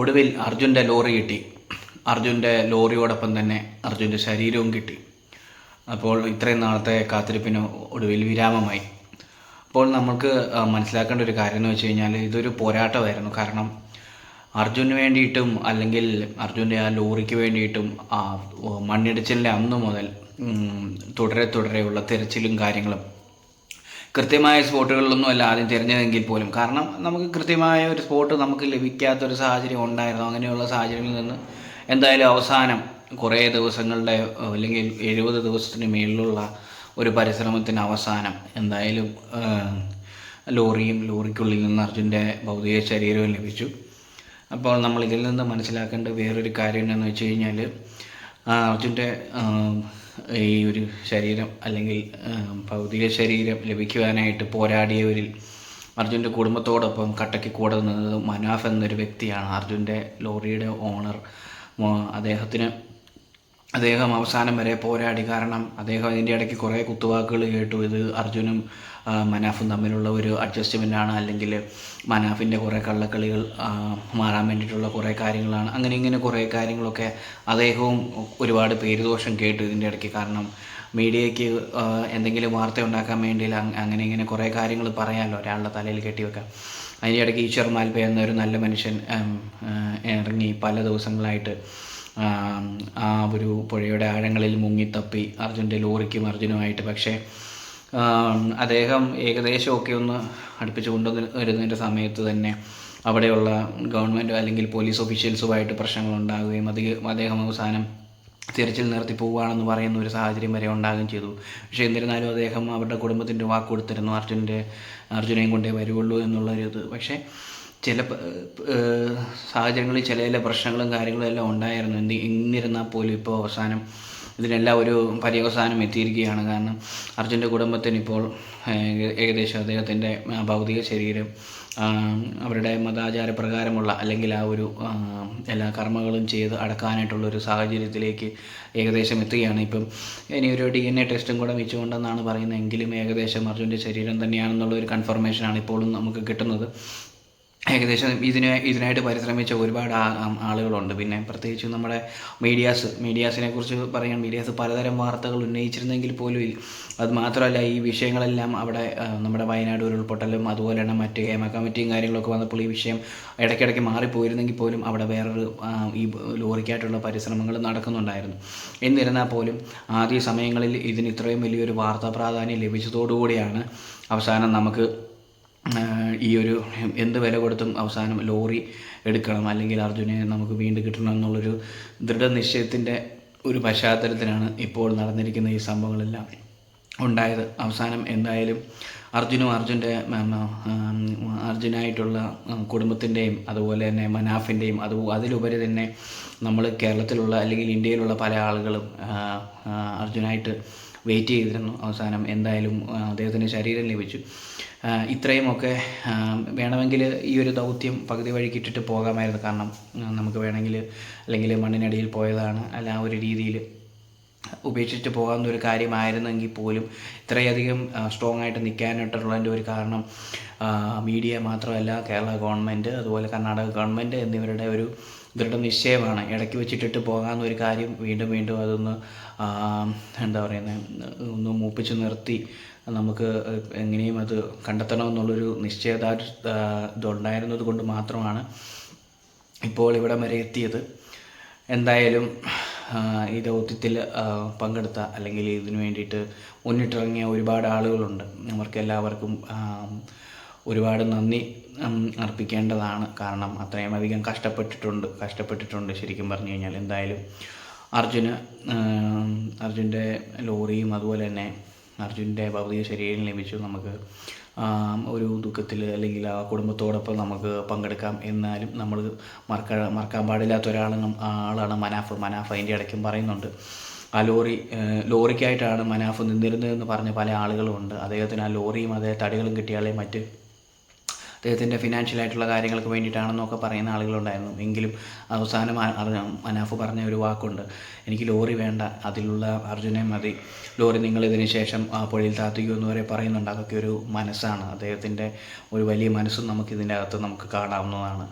ഒടുവിൽ അർജുൻ്റെ ലോറി കിട്ടി. അർജുൻ്റെ ലോറിയോടൊപ്പം തന്നെ അർജുൻ്റെ ശരീരവും കിട്ടി. അപ്പോൾ ഇത്രയും നാളത്തെ കാത്തിരിപ്പിന് ഒടുവിൽ വിരാമമായി. അപ്പോൾ നമുക്ക് മനസ്സിലാക്കേണ്ട ഒരു കാര്യം എന്ന് വെച്ച് കഴിഞ്ഞാൽ ഇതൊരു പോരാട്ടമായിരുന്നു. കാരണം അർജുന് വേണ്ടിയിട്ടും അല്ലെങ്കിൽ അർജുൻ്റെ ആ ലോറിക്ക് വേണ്ടിയിട്ടും മണ്ണിടിച്ചിലിൻ്റെ അന്ന് മുതൽ തുടരെയുള്ള തിരച്ചിലും കാര്യങ്ങളും കൃത്യമായ സ്പോട്ടുകളിലൊന്നും അല്ല ആദ്യം തിരഞ്ഞതെങ്കിൽ പോലും, കാരണം നമുക്ക് കൃത്യമായ ഒരു സ്പോട്ട് നമുക്ക് ലഭിക്കാത്തൊരു സാഹചര്യം ഉണ്ടായിരുന്നു. അങ്ങനെയുള്ള സാഹചര്യങ്ങളിൽ നിന്ന് എന്തായാലും അവസാനം കുറേ ദിവസങ്ങളുടെ അല്ലെങ്കിൽ 70 ദിവസത്തിന് മേളിലുള്ള ഒരു പരിശ്രമത്തിന് അവസാനം എന്തായാലും ലോറിക്കുള്ളിൽ നിന്ന് അർജുൻ്റെ ഭൗതിക ശരീരവും ലഭിച്ചു. അപ്പോൾ നമ്മൾ ഇതിൽ നിന്ന് മനസ്സിലാക്കേണ്ട വേറൊരു കാര്യം എന്താണെന്ന് വെച്ച് കഴിഞ്ഞാൽ അർജുൻ്റെ ഈ ഒരു ശരീരം അല്ലെങ്കിൽ ഭൗതിക ശരീരം ലഭിക്കുവാനായിട്ട് പോരാടിയവരിൽ അർജുൻ്റെ കുടുംബത്തോടൊപ്പം കട്ടയ്ക്ക് കൂടെ നിന്നത് മനാഫ് എന്നൊരു വ്യക്തിയാണ്. അർജുൻ്റെ ലോറിയുടെ ഓണർ. അദ്ദേഹം അവസാനം വരെ പോരാടി. കാരണം അദ്ദേഹം ഇതിൻ്റെ ഇടയ്ക്ക് കുറേ കുത്തുവാക്കുകൾ കേട്ടു. ഇത് അർജുനും മനാഫും തമ്മിലുള്ള ഒരു അഡ്ജസ്റ്റ്മെൻ്റാണ്, അല്ലെങ്കിൽ മനാഫിൻ്റെ കുറേ കള്ളക്കളികൾ മാറാൻ വേണ്ടിയിട്ടുള്ള കുറേ കാര്യങ്ങളാണ്. ഇങ്ങനെ കുറേ കാര്യങ്ങളൊക്കെ അദ്ദേഹവും ഒരുപാട് പേരുദോഷം കേട്ടു ഇതിൻ്റെ ഇടയ്ക്ക്. കാരണം മീഡിയയ്ക്ക് എന്തെങ്കിലും വാർത്ത ഉണ്ടാക്കാൻ വേണ്ടി ഇങ്ങനെ കുറേ കാര്യങ്ങൾ പറയാമല്ലോ, ഒരാളുടെ തലയിൽ കെട്ടിവെക്കാം. അതിൻ്റെ ഇടയ്ക്ക് ഈശ്വർ മാൽപേ എന്നൊരു നല്ല മനുഷ്യൻ ഇറങ്ങി പല ദിവസങ്ങളായിട്ട് ആ ഒരു പുഴയുടെ ആഴങ്ങളിൽ മുങ്ങിത്തപ്പി അർജുൻ്റെ ലോറിക്കും അർജുനുമായിട്ട്. പക്ഷേ അദ്ദേഹം ഏകദേശമൊക്കെ ഒന്ന് അടുപ്പിച്ച് കൊണ്ടുവരുന്നതിൻ്റെ സമയത്ത് തന്നെ അവിടെയുള്ള ഗവൺമെൻറ് അല്ലെങ്കിൽ പോലീസ് ഒഫീഷ്യൽസുമായിട്ട് പ്രശ്നങ്ങളുണ്ടാകുകയും അദ്ദേഹം അവസാനം തിരച്ചിൽ നിർത്തി പോവുകയാണെന്ന് പറയുന്ന ഒരു സാഹചര്യം വരെ ഉണ്ടാകുകയും ചെയ്തു. പക്ഷേ എന്നിരുന്നാലും അദ്ദേഹം അവരുടെ കുടുംബത്തിൻ്റെ വാക്ക് കൊടുത്തിരുന്നു അർജുനെയും കൊണ്ടേ വരുള്ളൂ എന്നുള്ളൊരിത്. പക്ഷേ ചില സാഹചര്യങ്ങളിൽ ചില പ്രശ്നങ്ങളും കാര്യങ്ങളും എല്ലാം ഉണ്ടായിരുന്നു. എന്നിരുന്നാൽ പോലും ഇപ്പോൾ അവസാനം ഇതിനെല്ലാം ഒരു പര്യവസാനം എത്തിയിരിക്കുകയാണ്. കാരണം അർജുൻ്റെ കുടുംബത്തിന് ഇപ്പോൾ ഏകദേശം അദ്ദേഹത്തിൻ്റെ ഭൗതിക ശരീരം അവരുടെ മതാചാരപ്രകാരമുള്ള അല്ലെങ്കിൽ ആ ഒരു എല്ലാ കർമ്മങ്ങളും ചെയ്ത് അടക്കാനായിട്ടുള്ളൊരു സാഹചര്യത്തിലേക്ക് ഏകദേശം എത്തുകയാണ്. ഇപ്പം ഇനിയൊരു DNA ടെസ്റ്റും കൂടെ വെച്ചുകൊണ്ടെന്നാണ് പറയുന്നത്. എങ്കിലും ഏകദേശം അർജുൻ്റെ ശരീരം തന്നെയാണെന്നുള്ളൊരു കൺഫർമേഷനാണ് ഇപ്പോഴും നമുക്ക് കിട്ടുന്നത്. ഏകദേശം ഇതിനായിട്ട് പരിശ്രമിച്ച ഒരുപാട് ആളുകളുണ്ട്. പിന്നെ പ്രത്യേകിച്ച് നമ്മുടെ മീഡിയാസിനെ കുറിച്ച് പറയാൻ മീഡിയാസ് പലതരം വാർത്തകൾ ഉന്നയിച്ചിരുന്നെങ്കിൽ പോലും അത് മാത്രമല്ല, ഈ വിഷയങ്ങളെല്ലാം അവിടെ നമ്മുടെ വയനാട് ഉരുൾപൊട്ടലും അതുപോലെ തന്നെ മറ്റ് ഹേമ കമ്മിറ്റിയും കാര്യങ്ങളൊക്കെ വന്നപ്പോൾ ഈ വിഷയം ഇടയ്ക്കിടയ്ക്ക് മാറിപ്പോയിരുന്നെങ്കിൽ പോലും അവിടെ വേറൊരു ഈ ലോറിക്കായിട്ടുള്ള പരിശ്രമങ്ങൾ നടക്കുന്നുണ്ടായിരുന്നു. എന്നിരുന്നാൽ പോലും ആദ്യ സമയങ്ങളിൽ ഇതിന് ഇത്രയും വലിയൊരു വാർത്താ പ്രാധാന്യം ലഭിച്ചതോടുകൂടിയാണ് അവസാനം നമുക്ക് ഈ ഒരു എന്ത് വില കൊടുത്തും അവസാനം ലോറി എടുക്കണം അല്ലെങ്കിൽ അർജുനെ നമുക്ക് വീണ്ടും കിട്ടണം എന്നുള്ളൊരു ദൃഢനിശ്ചയത്തിൻ്റെ ഒരു പശ്ചാത്തലത്തിലാണ് ഇപ്പോൾ നടന്നിരിക്കുന്ന ഈ സംഭവങ്ങളെല്ലാം ഉണ്ടായത്. അവസാനം എന്തായാലും അർജുനായിട്ടുള്ള കുടുംബത്തിൻ്റെയും അതുപോലെ തന്നെ മനാഫിൻ്റെയും അതിലുപരി തന്നെ നമ്മൾ കേരളത്തിലുള്ള അല്ലെങ്കിൽ ഇന്ത്യയിലുള്ള പല ആളുകളും അർജുനായിട്ട് വെയിറ്റ് ചെയ്തിരുന്നു. അവസാനം എന്തായാലും അദ്ദേഹത്തിൻ്റെ ശരീരം ലഭിച്ചു. ഇത്രയുമൊക്കെ വേണമെങ്കിൽ ഈ ഒരു ദൗത്യം പകുതി വഴിക്ക് ഇട്ടിട്ട് പോകാമായിരുന്നു. കാരണം നമുക്ക് വേണമെങ്കിൽ അല്ലെങ്കിൽ മണ്ണിനടിയിൽ പോയതാണ് അല്ല ആ ഒരു രീതിയിൽ ഉപേക്ഷിച്ച് പോകാവുന്ന ഒരു കാര്യമായിരുന്നെങ്കിൽ പോലും ഇത്രയധികം സ്ട്രോങ് ആയിട്ട് നിൽക്കാനായിട്ടുള്ളതിൻ്റെ ഒരു കാരണം മീഡിയ മാത്രമല്ല, കേരള ഗവൺമെൻറ് അതുപോലെ കർണാടക ഗവൺമെൻറ് എന്നിവരുടെ ഒരു ദൃഢനിശ്ചയമാണ്. ഇടയ്ക്ക് വെച്ചിട്ടിട്ട് പോകാവുന്ന ഒരു കാര്യം വീണ്ടും അതൊന്ന് ഒന്ന് മൂപ്പിച്ച് നിർത്തി നമുക്ക് എങ്ങനെയും അത് കണ്ടെത്തണമെന്നുള്ളൊരു ഇതുണ്ടായിരുന്നത് കൊണ്ട് മാത്രമാണ് ഇപ്പോൾ ഇവിടം വരെ എത്തിയത്. എന്തായാലും ഈ ദൗത്യത്തിൽ പങ്കെടുത്ത അല്ലെങ്കിൽ ഇതിനു വേണ്ടിയിട്ട് മുന്നിട്ടിറങ്ങിയ ഒരുപാട് ആളുകളുണ്ട്. അവർക്കെല്ലാവർക്കും ഒരുപാട് നന്ദി അർപ്പിക്കേണ്ടതാണ്. കാരണം അത്രയും അധികം കഷ്ടപ്പെട്ടിട്ടുണ്ട് ശരിക്കും പറഞ്ഞു കഴിഞ്ഞാൽ. എന്തായാലും അർജുൻ്റെ ലോറിയും അതുപോലെ തന്നെ അർജുൻ്റെ ഭൗതിക ശരീരം ലഭിച്ചു. നമുക്ക് ഒരു ദുഃഖത്തിൽ അല്ലെങ്കിൽ ആ കുടുംബത്തോടൊപ്പം നമുക്ക് പങ്കെടുക്കാം. എന്നാലും നമ്മൾ മറക്കാൻ പാടില്ലാത്ത ആളാണ് മനാഫ്. അതിൻ്റെ ഇടയ്ക്കും പറയുന്നുണ്ട് ആ ലോറിക്കായിട്ടാണ് മനാഫ് നിന്നിരുന്നതെന്ന് പറഞ്ഞ പല ആളുകളുമുണ്ട്. അദ്ദേഹത്തിന് ആ ലോറിയും അതേ തടികളും കിട്ടിയാലേ മറ്റ് അദ്ദേഹത്തിൻ്റെ ഫിനാൻഷ്യലായിട്ടുള്ള കാര്യങ്ങൾക്ക് വേണ്ടിയിട്ടാണെന്നൊക്കെ പറയുന്ന ആളുകളുണ്ടായിരുന്നു. എങ്കിലും അവസാനം മനാഫ് പറഞ്ഞ ഒരു വാക്കുണ്ട്, എനിക്ക് ലോറി വേണ്ട, അതിലുള്ള അർജുനെ മതി, ലോറി നിങ്ങളിതിന് ശേഷം ആ പുഴയിൽ താത്തിക്കുമെന്ന് വരെ പറയുന്നുണ്ട്. അതൊക്കെ ഒരു മനസ്സാണ് അദ്ദേഹത്തിൻ്റെ, ഒരു വലിയ മനസ്സും നമുക്കിതിൻ്റെ അകത്ത് നമുക്ക് കാണാവുന്നതാണ്.